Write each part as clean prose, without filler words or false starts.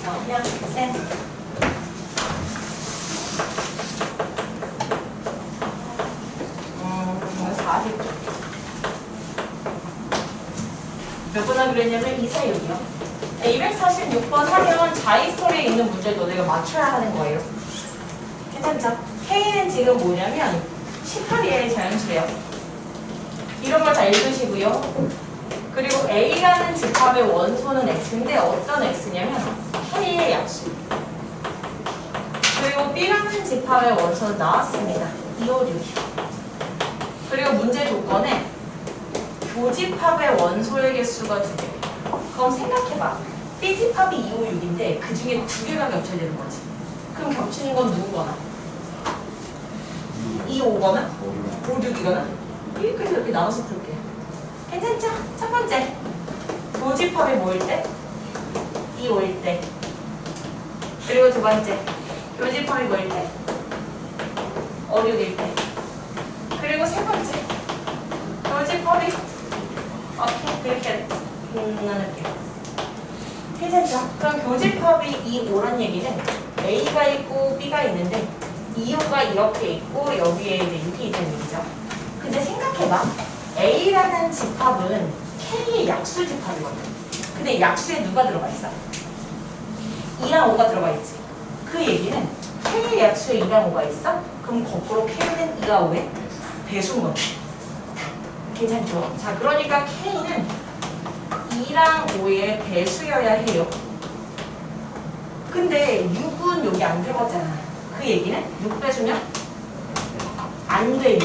그냥 쌤. 몇 번 하기로 했냐면 246이요. 246번 하면 자이스토리에 있는 문제도 내가 맞춰야 하는 거예요. 괜찮죠? K는 지금 뭐냐면 18이의 자연수래요. 이런 걸 잘 읽으시고요. 그리고 A라는 집합의 원소는 X인데 어떤 X냐면 K의 약수. 그리고 B라는 집합의 원소는 나왔습니다. 256이요. 그리고 문제 조건에 교집합의 원소의 개수가 2개. 그럼 생각해봐. B집합이 256인데 그 중에 2개가 겹쳐야 되는 거지. 그럼 겹치는 건 누구거나? 256거나? 56이거나? 이렇게 해서 이렇게 나눠서 풀게요. 괜찮죠? 첫 번째. 교집합이 뭐일 때? 256일 때. 그리고 두 번째. 교집합이 뭐일 때? 56일 때. 그리고 세 번째. 교집합이 오케이, 그렇게 나눌게요. 괜찮죠? 그럼 교집합이 2,5란 얘기는 A가 있고 B가 있는데 2,5가 이렇게 있고 여기에 이제 6이 있다는 얘기죠. 근데 생각해봐. A라는 집합은 K의 약수 집합이거든. 근데 약수에 누가 들어가 있어? 2랑 5가 들어가 있지. 그 얘기는 K의 약수에 2랑 5가 있어? 그럼 거꾸로 K는 2와 5의 배수인 거지. 괜찮죠? 자, 그러니까 K는 2랑 5의 배수여야 해요. 근데 6은 여기 안 들어갔잖아. 그 얘기는 6배수면 안 돼요.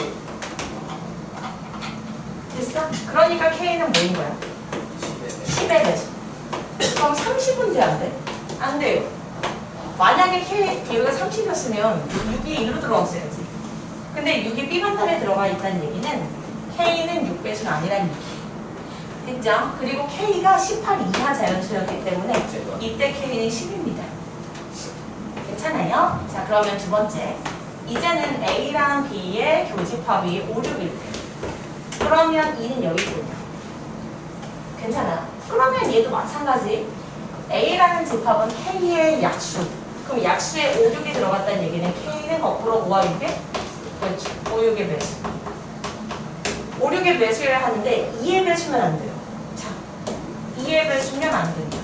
됐어? 그러니까 K는 뭐인 거야? 10의 배수. 그럼 30은 돼, 안 돼? 안 돼요. 만약에 K가 30이었으면 6이 1로 들어갔어야지. 근데 6이 B 반탄에 들어가 있다는 얘기는 K는 6배수는 아니라는 얘기. 됐죠? 그리고 K가 18 이하 자연수였기 때문에 이때 K는 10입니다. 괜찮아요? 자, 그러면 두 번째. 이제는 A랑 B의 교집합이 5, 6일 때. 그러면 2는 여기 있군요. 괜찮아. 그러면 얘도 마찬가지. A라는 집합은 K의 약수. 그럼 약수에 5, 6이 들어갔다는 얘기는 K는 거꾸로 5와 6의 그렇죠. 5, 6의 배수. 5, 6의 배수를 하는데 2의 배수면 안 돼요. 자, 2의 배수면 안 된다.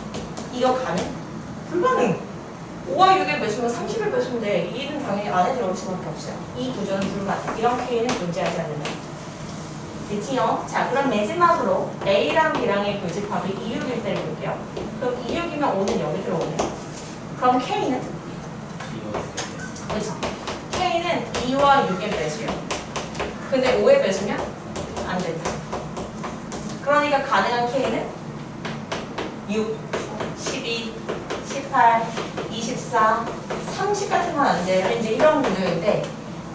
이거 가능? 불가능. 5와 6의 배수면 30의 배수인데 2는 당연히 안에 들어올 수밖에 없어요. 이 구조는 불가능. 이런 K는 존재하지 않는다. 됐지요? 자, 그럼 마지막으로 A랑 B랑의 교집합이 2, 6일 때를 볼게요. 그럼 2, 6이면 5는 여기 들어오네. 그럼 K는? 그렇죠. K는 2와 6의 배수요. 근데 5의 배수면? 안 된다. 그러니까 가능한 K는 6, 12, 18, 24, 30 같은 건 안 돼요. 이제 이런 구조인데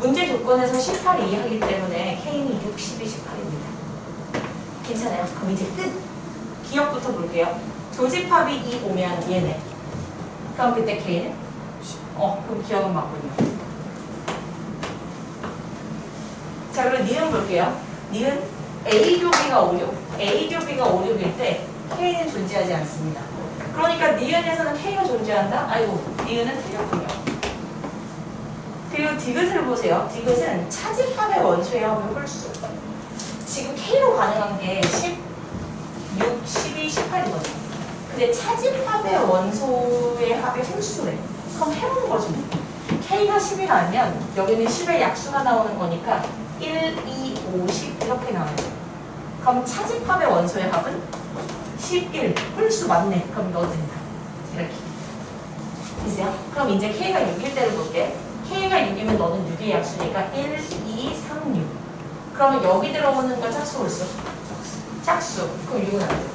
문제 조건에서 18이 이하이기 때문에 K는 6, 12, 18입니다. 괜찮아요? 그럼 이제 끝. 기억부터 볼게요. 교집합이 2 오면 얘네. 그럼 그때 K는? 그럼 기억은 맞군요. 자, 그럼 니은 볼게요. 니은 A 교비가 5, 6. A 교비가 5, 6일 때 K는 존재하지 않습니다. 그러니까 니은에서는 K가 존재한다? 아이고, 니은은 틀렸군요. 그리고 디귿을 보세요. 디귿은 차집합의 원소의 합의 홀수. 지금 K로 가능한 게 10, 6, 12, 18이거든요. 근데 차집합의 원소의 합의 홀수래. 그럼 해보는 거지. K가 10이라면 여기는 10의 약수가 나오는 거니까 1, 2, 5, 10 이렇게 나와요. 그럼 차집합의 원소의 합은 11. 홀수 맞네. 그럼 넣어도 된다. 이렇게. 됐어요? 그럼 이제 K가 6일 때를 볼게. K가 6이면 너는 6의 약수니까 1, 2, 3, 6. 그러면 여기 들어오는 건 짝수 홀수? 짝수. 그럼 6은 안 돼.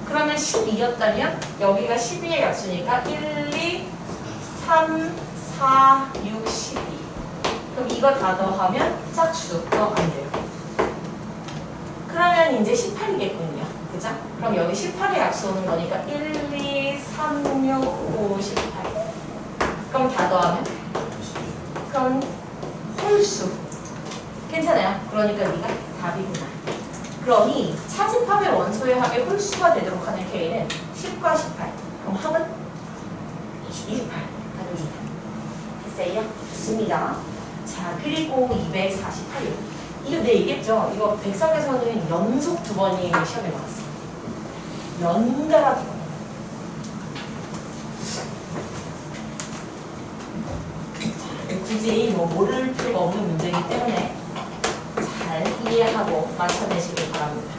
그러면 12였다면 여기가 12의 약수니까 1, 2, 3, 4, 6, 12. 그럼 이거 다 더하면 짝수. 안 돼요. 그러면 이제 18이겠군요. 그죠? 그럼 여기 18의 약수 오는 거니까 1, 2, 3, 6, 5, 18. 그럼 다 더하면? 그럼 홀수. 괜찮아요? 그러니까 네가 답이구나. 그러니 차집합의 원소의 합의 홀수가 되도록 하는 K는 10과 18. 그럼 합은? 좋습니다. 자, 그리고 248요. 이거 내 얘기했죠? 이거 백석에서는 연속 두 번이 시험에 나왔어. 연달아 두 번. 굳이 뭐 모를 필요가 없는 문제이기 때문에 잘 이해하고 맞춰내시길 바랍니다.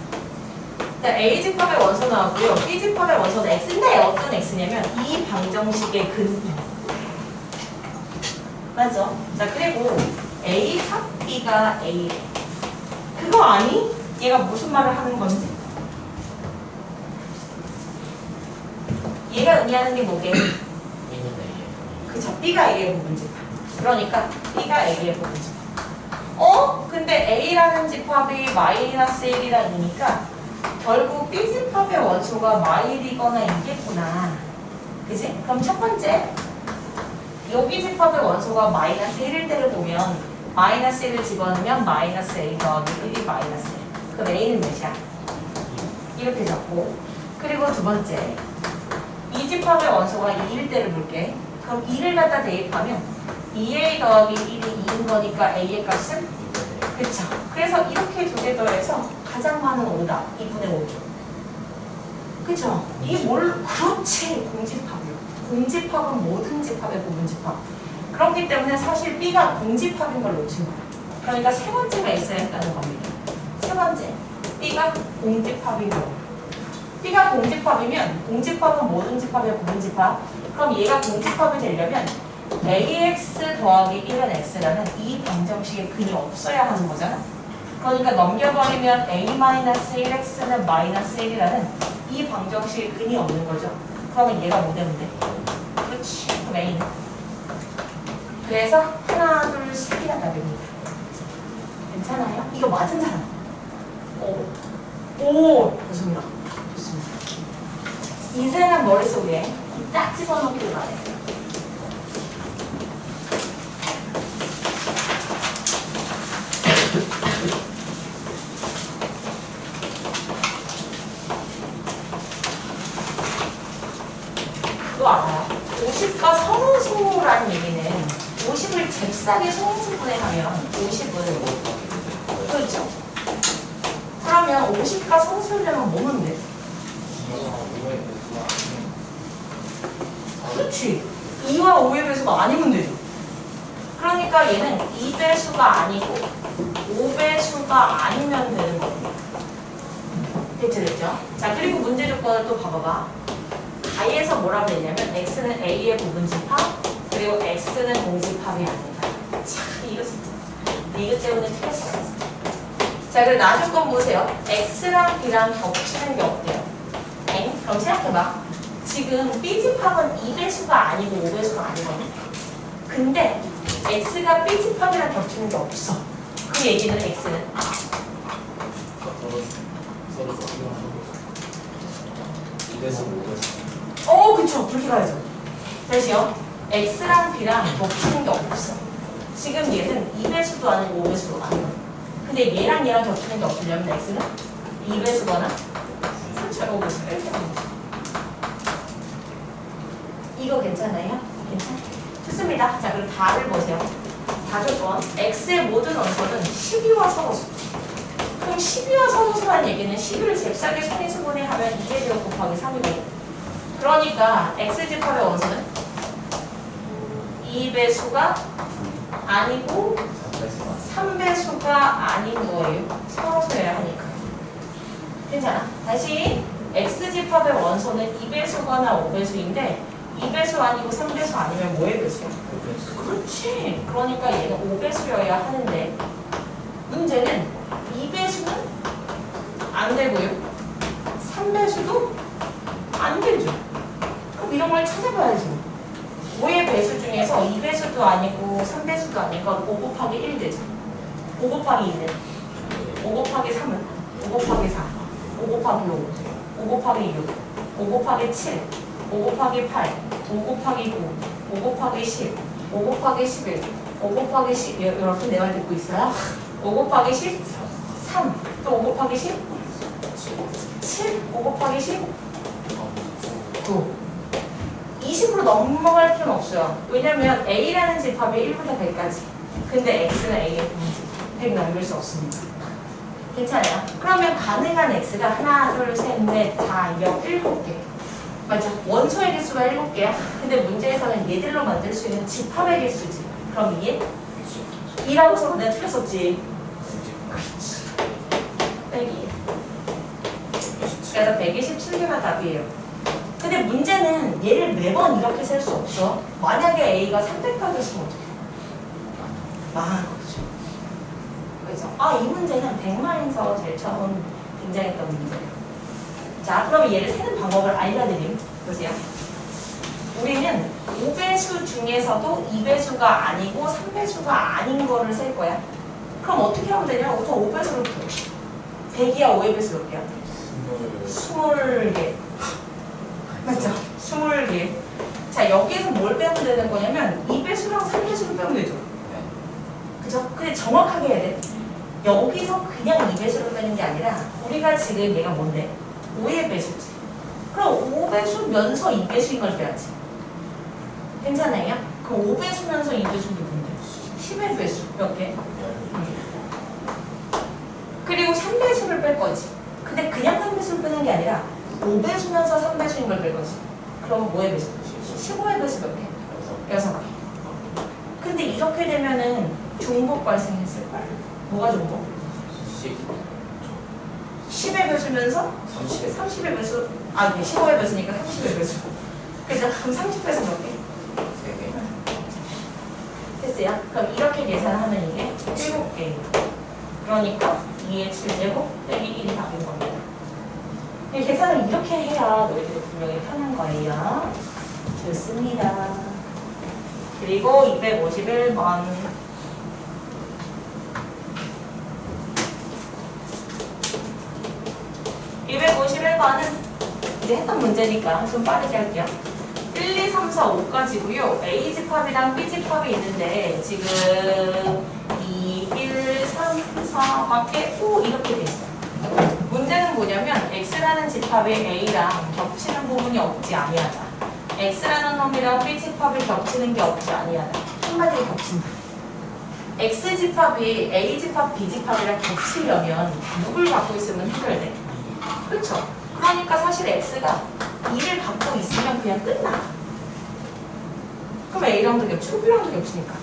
일단 A집합의 원소 나왔고요. B집합의 원소는 X인데 어떤 X냐면 이 방정식의 근 2. 맞죠? 자, 그리고 A 합 B가 A. 그거 아니? 얘가 무슨 말을 하는 건지? 얘가 의미하는 게 뭐게? 그쵸, B가 A의 부분집합. 그러니까 B가 A의 부분집합. 근데 A라는 집합이 마이너스 1이라니까 결국 B집합의 원소가 마일이거나 이겠구나. 그치? 그럼 첫 번째, 여기 집합의 원소가 마이너스 1일 때를 보면 마이너스 1을 집어넣으면 마이너스 A 더하기 1이 마이너스 1. 그럼 A는 몇이야? 이렇게 잡고, 그리고 두 번째, 이 집합의 원소가 2일 때를 볼게. 그럼 2를 갖다 대입하면 2A 더하기 1이 2인 거니까 A의 값은? 그쵸. 그래서 이렇게 두 개 더해서 가장 많은 5다. 2분의 5죠. 그쵸. 이게 그렇지. 공집합이요. 공집합은 모든 집합의 부분집합. 그렇기 때문에 사실 B가 공집합인 걸 놓친 거예요. 그러니까 세 번째가 있어야 했다는 겁니다. 세 번째, B가 공집합인 거. B가 공집합이면 공집합은 모든 집합의 부분집합. 그럼 얘가 공집합이 되려면 AX 더하기 1은 X라는 이 방정식에 근이 없어야 하는 거잖아. 그러니까 넘겨버리면 A-1X는 마이너스 1이라는 이 방정식에 근이 없는 거죠. 그러면 얘가 뭐 되면 돼? 그렇지. 그럼 A는. 그래서 하나, 둘, 셋이나 답입니다. 괜찮아요? 이거 맞은 사람? 오, 좋습니다. 좋습니다. 인생은 머릿속에 딱 집어넣기를 바래요. 그거 알아요? 50과 성수라는 얘기는 50을 잽싸게 성수분해 하면 50을 그렇죠? 그러면 50과 성수려면 뭐면 돼? 그렇지. 2와 5의 배수가 아니면 되죠. 그러니까 얘는 2배수가 아니고 5배수가 아니면 되는 겁니다. 됐죠? 자, 그리고 문제 조건을 또 봐봐봐. 가에서 뭐라고 했냐면 X는 A의 부분집합, 그리고 X는 공집합이 아니다. 참, 이거 진짜. 이거 때문에 틀렸어. 자, 그리고 나 조건 보세요. X랑 B랑 겹치는 게 없대요. 그럼 생각해봐. 지금 B집합은 2배수가 아니고 5배수가 아니거든. 근데 X가 B집합이랑 겹치는 게 없어. 그 얘기는 X는 그쵸. 그렇게 가야죠. 다시요. X랑 B랑 겹치는 게 없어. 지금 얘는 2배수도 아니고 5배수도 아니거든. 근데 얘랑 겹치는 게 없으려면 X는 2배수거나 5배수 이렇게 나오는 거죠. 이거 괜찮아요? 괜찮아요? 좋습니다. 자, 그럼 답을 보세요. 다조건 X의 모든 원소는 12와 서로수. 그럼 12와 서로수라는 얘기는 12를 잽싸게 선의수분해 하면 2의 제곱 곱하기 3이고, 그러니까 X집합의 원소는 2배수가 아니고 3배수가 아닌 거예요. 서로수여야 하니까. 괜찮아. 다시 X집합의 원소는 2배수거나 5배수인데 2배수 아니고 3배수 아니면 뭐의 배수야? 5배수. 그렇지. 그러니까 얘는 5배수여야 하는데 문제는 2배수는 안 되고요. 3배수도 안 되죠. 그럼 이런 걸 찾아봐야죠. 5의 배수 중에서 2배수도 아니고 3배수도 아니고 5 곱하기 1 되죠. 5 곱하기 2는 5 곱하기 3은 5 곱하기 4, 5 곱하기 5, 5 곱하기 6, 5 곱하기 7, 5 곱하기 8, 5 곱하기 9, 5 곱하기 10, 5 곱하기 11, 5 곱하기 10. 여러분 내 말 듣고 있어요? 5 곱하기 10, 3, 또 5 곱하기 10, 7, 5 곱하기 10, 9. 20으로 넘어갈 필요는 없어요. 왜냐면 A라는 집합이 1부터 100까지. 근데 X는 A의 분모지. 100 넘길 수 없습니다. 괜찮아요? 그러면 가능한 X가 하나, 둘, 셋, 넷, 다, 7개. 맞죠? 원소의 개수가 7개야. 근데 문제에서는 얘들로 만들 수 있는 집합의 개수지. 그럼 이게 2라고 써서 내가 틀렸었지. 그렇지. 빼기. 그래서 127개가 답이에요. 근데 문제는 얘를 매번 이렇게 셀 수 없어. 만약에 A가 300까지 쓰면 어떡해? 망한 거죠. 그죠? 이 문제는 백마인서 제일 처음 등장했던 문제예요. 자, 그럼 얘를 세는 방법을 알려드림. 보세요. 우리는 5배수 중에서도 2배수가 아니고 3배수가 아닌 거를 셀 거야. 그럼 어떻게 하면 되냐? 우선 5배수를 풀어. 100이야, 5의 배수 몇 개야? 20개. 맞죠? 20개. 자, 여기에서 뭘 빼면 되는 거냐면 2배수랑 3배수를 빼면 되죠. 그죠? 근데 정확하게 해야 돼. 여기서 그냥 2배수를 빼는 게 아니라 우리가 지금 얘가 뭔데? 5의 배수지. 그럼 5배수면서 2배수인 걸 빼야지. 괜찮아요? 그럼 5배수면서 2배수는 뭔데? 10의 배수 몇 개? 그리고 3배수를 뺄 거지. 근데 그냥 3배수를 빼는 게 아니라 5배수면서 3배수인 걸 뺄 거지. 그럼 뭐의 배수? 15의 배수 몇 개? 6개. 근데 이렇게 되면은 중복 발생했을 거야. 뭐가 중복? 10의 배수면서 30의 배수. 이게 15의 배수니까 30의 배수. 그죠? 그럼 30배수 몇 개? 3개. 됐어요? 그럼 이렇게 계산하면 이게 7개. 그러니까 2의 7제곱 빼기 1이 답인 겁니다. 계산을 이렇게 해야 너희들이 분명히 편한 거예요. 좋습니다. 그리고 251번. 251번은 이제 했던 문제니까 좀 빠르게 할게요. 1, 2, 3, 4, 5까지고요. A 집합이랑 B 집합이 있는데 지금 2, 1, 3, 4밖에 5 이렇게 돼 있어요. 문제는 뭐냐면 X라는 집합이 A랑 겹치는 부분이 없지 아니하다. X라는 놈이랑 B 집합이 겹치는 게 없지 아니하다. 한마디로 겹친다. X 집합이 A 집합, B 집합이랑 겹치려면 누굴 갖고 있으면 해결돼? 그렇죠? 그러니까 사실 X가 2를 갖고 있으면 그냥 끝나. 그럼 A랑도 겹치고 B랑도 겹치니까.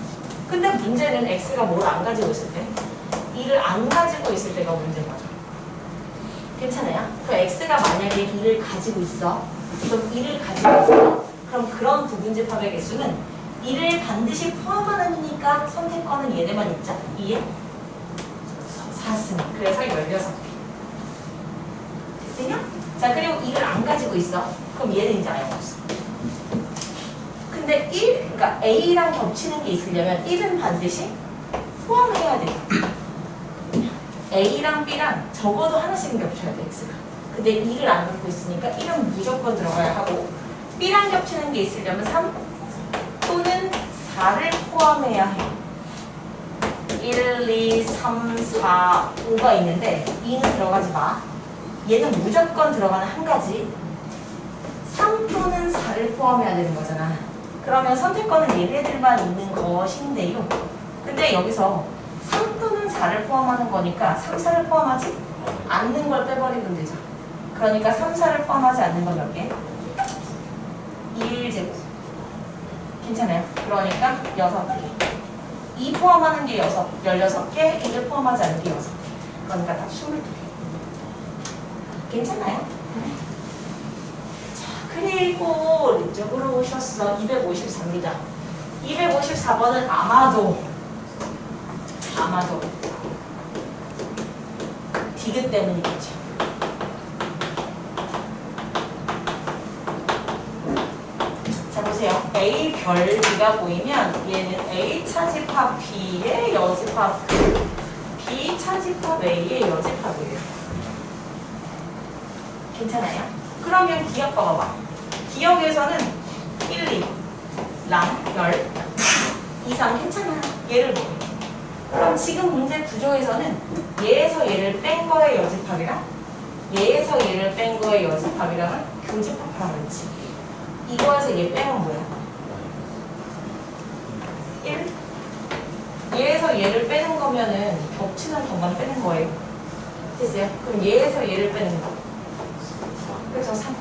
근데 문제는 X가 뭘 안 가지고 있을 때? 2를 안 가지고 있을 때가 문제인 거죠. 괜찮아요? 그럼 X가 만약에 2를 가지고 있어. 그럼 2를 가지고 있어. 그럼 그런 부분집합의 개수는 2를 반드시 포함하느니까 선택권은 얘네만 있죠? 2에 4승. 그래서 16개. 됐어요? 자, 그리고 2를 안 가지고 있어. 그럼 얘는 이제 아예 없어. 근데 그러니까 A랑 겹치는 게 있으려면 1은 반드시 포함해야 돼. A랑 B랑 적어도 하나씩은 겹쳐야 돼, X가. 근데 2를 안 갖고 있으니까 1은 무조건 들어가야 하고 B랑 겹치는 게 있으려면 3 또는 4를 포함해야 해. 1, 2, 3, 4, 5가 있는데 2는 들어가지 마. 얘는 무조건 들어가는 한 가지. 3 또는 4를 포함해야 되는 거잖아. 그러면 선택권은 얘네들만 있는 것인데요. 근데 여기서 3 또는 4를 포함하는 거니까 3, 4를 포함하지 않는 걸 빼버리면 되죠. 그러니까 3, 4를 포함하지 않는 건 몇 개? 1제곱. 괜찮아요? 그러니까 6개. 2 포함하는 게 16개, 1을 포함하지 않는 게 6개. 그러니까 딱 22개. 괜찮아요? 자, 그리고 이쪽으로 오셨어. 254입니다. 254번은 아마도 디귿 때문이겠죠. 자, 보세요. A 별 B가 보이면 얘는 A 차집합 B의 여집합 B 차집합 A의 여집합이에요. 괜찮아요? 그러면 기억 봐봐. 기억에서는 1, 2, 랑, 열, 2, 3 괜찮아. 얘를 보게. 그럼 지금 문제 구조에서는 얘에서 얘를 뺀 거의 여집합이랑 얘에서 얘를 뺀 거의 여집합이랑을 교집합하라고 했지. 이거에서 얘 빼면 뭐야? 1? 얘에서 얘를 빼는 거면은 겹치는 것만 빼는 거예요. 됐어요? 그럼 얘에서 얘를 빼는 거. 그래서 3.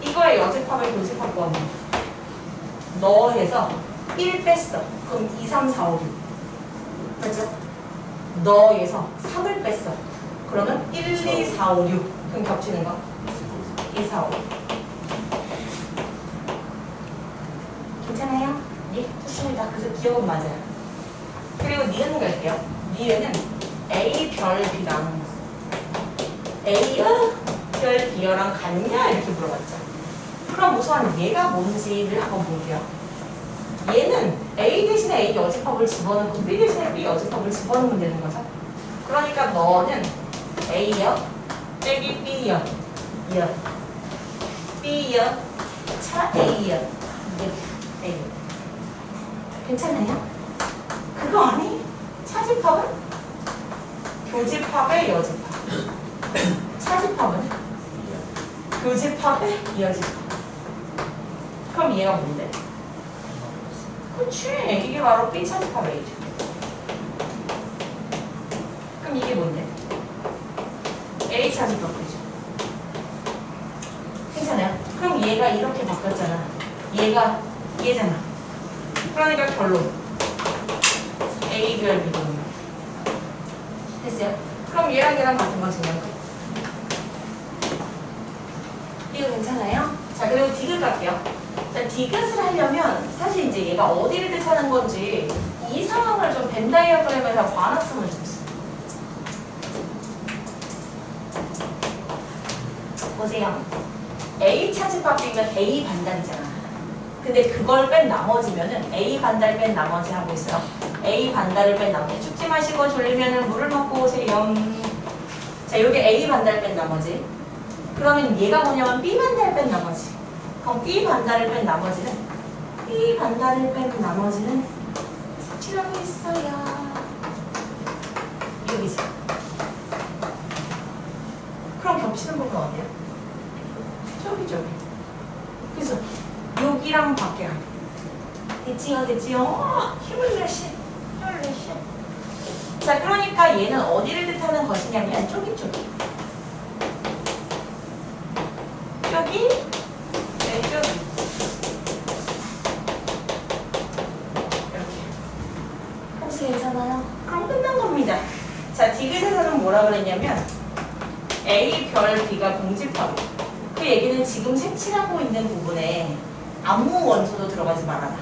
이거의 여집합을 교집합 구하면 너 해서 1 뺐어. 그럼 2, 3, 4, 5, 6. 그렇죠? 너에서 3을 뺐어. 그러면 1, 2, 4, 5, 6. 그럼 겹치는 거. 2, 4, 5. 괜찮아요? 예? 좋습니다. 그래서 기억은 맞아요. 그리고 니은 갈게요. 니은은 A 별 B랑 A야 별 B랑 같냐? 이렇게 물어봤죠. 그럼 우선 얘가 뭔지를 한번 볼게요. 얘는 A 대신에 A 여집합을 집어넣고 B 대신에 B 여집합을 집어넣으면 되는 거죠. 그러니까 너는 A여 빼기 B여 여 B여 차 A여 A 괜찮아요? 그거 아니? 차집합은? 교집합의 여집합 차집합은? 교집합의 여집합 그럼 얘가 뭔데? 그치 이게 바로 B 차집합 A죠. 그럼 이게 뭔데? A 차집합 B죠. 괜찮아요? 그럼 얘가 이렇게 바뀌었잖아. 얘가 얘잖아. 그러니까 결론 A 별 B 별 됐어요? 그럼 얘랑 얘랑 같은 거 정리할까? 이거 괜찮아요? 자 그리고 디귿 갈게요. 자 디귿을 하려면 사실 이제 얘가 어디를 뜻하는 건지 이 상황을 좀 벤 다이어그램에서 봐놨으면 좋겠어. 보세요. A 차집합 B면 A 반달이잖아. 근데 그걸 뺀 나머지면은 A 반달 뺀 나머지 하고 있어요. A 반달을 뺀 나머지. 죽지 마시고 졸리면은 물을 먹고 오세요. 자, 여기 A 반달 뺀 나머지. 그러면 얘가 뭐냐면 B 반달 뺀 나머지. 그럼 B 반달을 뺀 나머지는 B 반달을 뺀 나머지는 색칠하고 있어요. 여기 있어. 그럼 겹치는 부분 어디야? 저기. 그래서 여기랑 밖이랑 됐지요? 힘을 내시. 자 그러니까 얘는 어디를 뜻하는 것이냐면 저기 네, 저기 이렇게 혹시 괜찮아요? 그럼 끝난 겁니다. 자 디귿에서는 뭐라 그랬냐면 A 별 B가 공집합. 그 얘기는 지금 색칠하고 있는 부분에 아무 원소도 들어가지 말아라.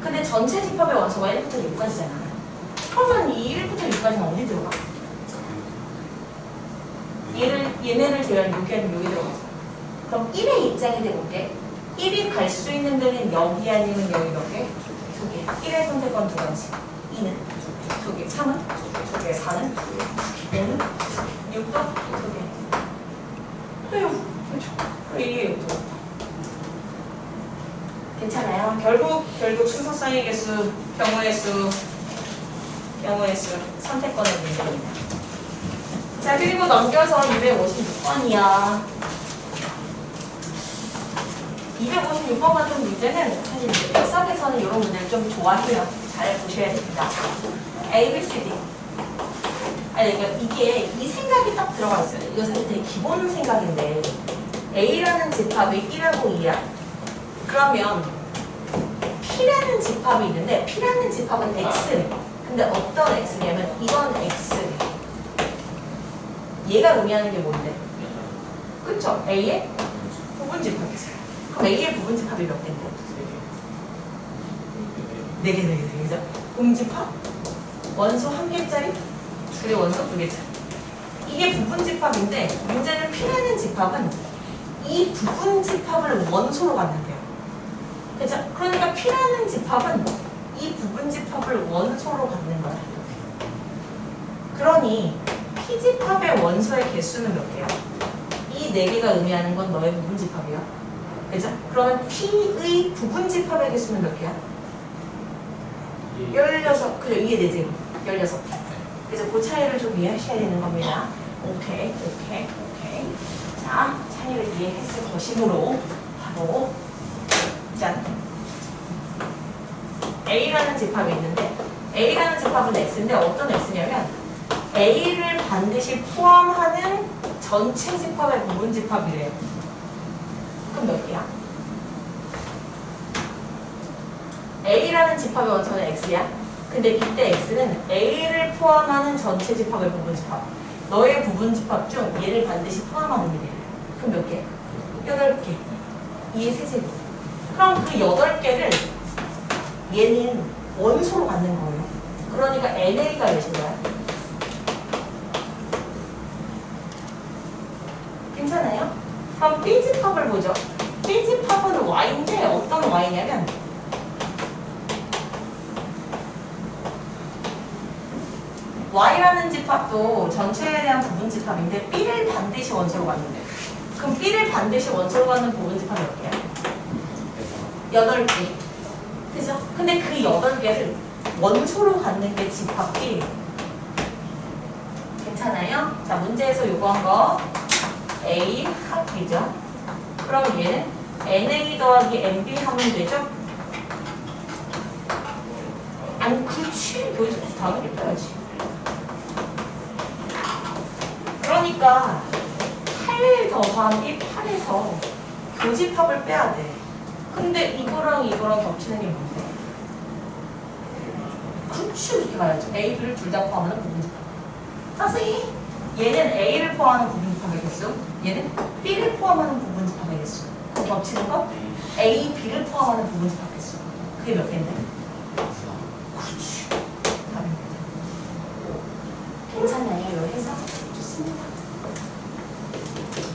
근데 전체 집합의 원소가 1부터 6까지잖아. 그러면 이 1부터 6까지는 어디 들어가? 얘네를 제외한 여기에는 여기 들어가서. 그럼 1의 입장이 돼볼게. 1이 갈 수 있는 데는 여기 아니면 여기 몇 개? 2개. 1의 선택권 2가지. 2는 2개. 3은 2개. 4는 5는 6도 2개. 에휴, 그렇죠. 이게 6도. 괜찮아요. 결국 순서쌍의 개수, 경우의 수, 선택권의 문제입니다. 자, 그리고 넘겨서 256번이야. 256번 같은 문제는 사실 이제 역사에서는 이런 문제를 좀 좋아해요. 잘 보셔야 됩니다. A, B, C, D. 아니, 그러니까 이게 이 생각이 딱 들어가 있어요. 이거 사실 되게 기본 생각인데 A라는 집합이 1하고 2야. 그러면 P라는 집합이 있는데 P라는 집합은 X래. 근데 어떤 X냐면 이건 X래. 얘가 의미하는 게 뭔데? 그쵸? A의 부분집합이죠. 그럼 A의 부분집합이 몇 개인데? 4개, 그죠? 공집합? 원소 1개짜리? 둘의 원소 2개짜리. 이게 부분집합인데 문제는 P라는 집합은 이 부분집합을 원소로 갖는데요. 그죠? 그러니까 P라는 집합은 이 부분집합을 원소로 갖는 거야. 그러니 P집합의 원소의 개수는 몇 개야? 이 4개가 의미하는 건 너의 부분집합이야. 그죠? 그러면 P의 부분집합의 개수는 몇 개야? 16. 그죠? 이게 4개. 16. 그래서 그 차이를 좀 이해하셔야 되는 겁니다. 오케이. 자, 차이를 이해했을 것이므로 바로 바로 짠. A라는 집합이 있는데 A라는 집합은 X인데 어떤 X냐면 A를 반드시 포함하는 전체 집합의 부분 집합이래요. 그럼 몇 개야? A라는 집합의 원소는 X야. 근데 이때 X는 A를 포함하는 전체 집합의 부분 집합. 너의 부분 집합 중 얘를 반드시 포함하는 일이래. 그럼 몇 개? 8개. 2의 세제곱. 그럼 그 8개를 얘는 원소로 갖는 거예요. 그러니까 NA가 몇인가요? 괜찮아요? 그럼 B집합을 보죠. B집합은 Y인데 어떤 Y냐면 Y라는 집합도 전체에 대한 부분 집합인데 B를 반드시 원소로 갖는데 그럼 B를 반드시 원소로 갖는 부분 집합이 몇 개야? 8개. 그죠? 근데 그 8개를 원소로 갖는 게 집합이 괜찮아요? 자, 문제에서 요구한 거 A 합이죠. 그럼 얘는 NA 더하기 NB 하면 되죠? 아니, 그렇지. 여기서 당연히 빼야지. 그러니까 8 더하기 8에서 교집합을 빼야 돼. 근데 이거랑 이거랑 겹치는 게 뭔데? 그렇지, 이렇게 가야죠. A, B를 둘 다 포함하는 부분집합. 선생님, 얘는 A를 포함하는 부분집합의 개수, 얘는 B를 포함하는 부분집합의 개수. 그 겹치는 거? A, B를 포함하는 부분집합 개수. 그게 몇 개인데? 그렇지. 답입니다. 괜찮아요, 이거 해석? 좋습니다.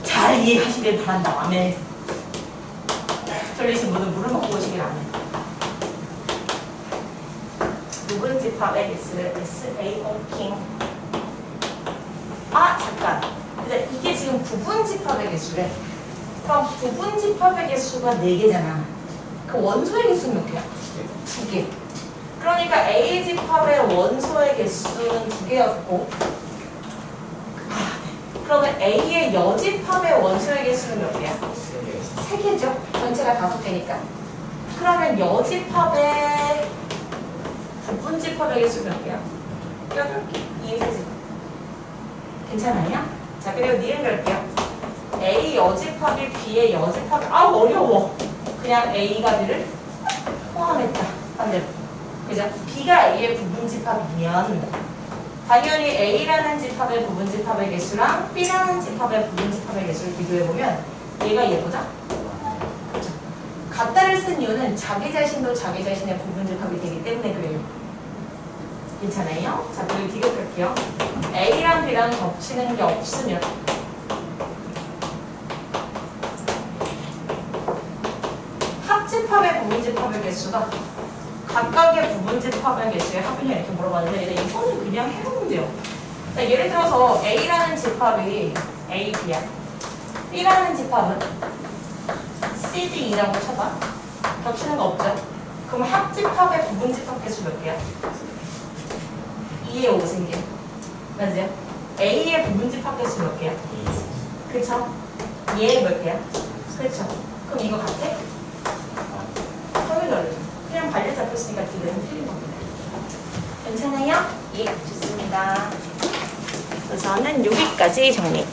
잘 이해하시길 바란다. 아멘. 틀리신 분은 물을 먹고 오시길 안 해. 부분 집합의 개수를 SAOking. 아, 잠깐. 근데 이게 지금 부분 집합의 개수래. 그럼 부분 집합의 개수가 4개잖아. 그 원소의 개수는 몇 개야? 2개. 그러니까 A 집합의 원소의 개수는 2개였고, 그러면 A의 여집합의 원소의 개수는 몇 개야? 3개죠. 전체가 5개니까. 그러면 여집합의 부분집합의 개수 몇 개야? 8개. 2의 세제곱. 괜찮아요? 자, 그리고 니은 갈게요. A 여집합이 B의 여집합. 아, 어려워. 그냥 A가 B를 포함했다. 반대로. 그죠? B가 A의 부분집합이면 당연히 A라는 집합의 부분집합의 개수랑 B라는 집합의 부분집합의 개수를 비교해보면 얘가 얘보다 그렇죠. 같다를 쓴 이유는 자기 자신도 자기 자신의 부분집합이 되기 때문에 그래요. 괜찮아요? 자, 그리고 비교할게요. A랑 B랑 겹치는 게 없으면 합집합의 부분집합의 개수가 각각의 부분집합의 개수의 합이냐 이렇게 물어봤는데 이거는 그냥 해보면 돼요. 자, 예를 들어서 A라는 집합이 A, B야. B라는 집합은 C, D, E라고 쳐봐. 겹치는 거 없죠? 그럼 합집합의 부분집합 개수 몇 개야? 2의 5승계. 맞아요? A의 부분집합 개수 몇 개야? 그쵸? 얘 몇 개야? 그쵸? 그럼 이거 같아? 성이 다르죠? 그냥 발려 잡혔으니까 뒤는 틀린 겁니다. 괜찮아요? 예, 좋습니다. 저는 여기까지 정리.